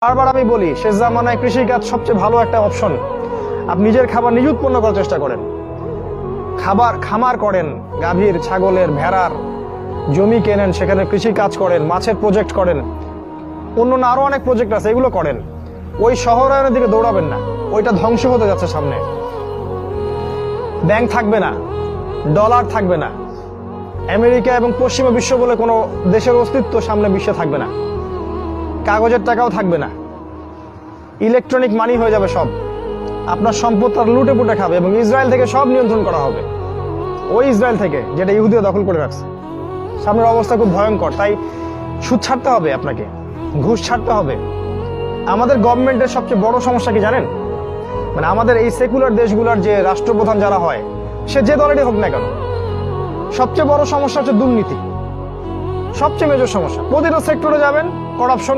বারবার আমি বলি, শেষ জামানায় কৃষিকাজ সবচেয়ে ভালো একটা অপশন। আপনি নিজের খাবার নিজে উৎপন্ন করার চেষ্টা করেন, খামার করেন, গাভীর, ছাগলের, ভেড়ার, জমি কেনেন, সেখানে কৃষি কাজ করেন, মাছের প্রজেক্ট করেন, অন্য আরো অনেক প্রজেক্ট আছে, এগুলো করেন। ওই শহরায়নের দিকে দৌড়াবেন না, ওইটা ধ্বংস হতে যাচ্ছে সামনে। ব্যাংক থাকবে না, ডলার থাকবে না, আমেরিকা এবং পশ্চিমা বিশ্ব বলে কোনো দেশের অস্তিত্ব সামনে বিশ্বে থাকবে না, কাগজের টাকাও থাকবে না, ইলেকট্রনিক মানি হয়ে যাবে সব। আপনার সম্পদ তার লুটে পুটে খাবে এবং ইসরায়েল থেকে সব নিয়ন্ত্রণ করা হবে, ওই ইসরায়েল থেকে যেটা ইহুদিরা দখল করে রাখছে। সামনের অবস্থা খুব ভয়ঙ্কর। তাই সুদ ছাড়তে হবে, আপনাকে ঘুষ ছাড়তে হবে। আমাদের গভর্নমেন্টের সবচেয়ে বড় সমস্যা কি জানেন? মানে আমাদের এই সেকুলার দেশগুলোর যে রাষ্ট্রপ্রধান যারা হয়, সে যে দলেরই হোক না কেন, সবচেয়ে বড় সমস্যা হচ্ছে দুর্নীতি। সবচেয়ে মেজর সমস্যা। প্রতিটা সেক্টরে যাবেন, করাপশন।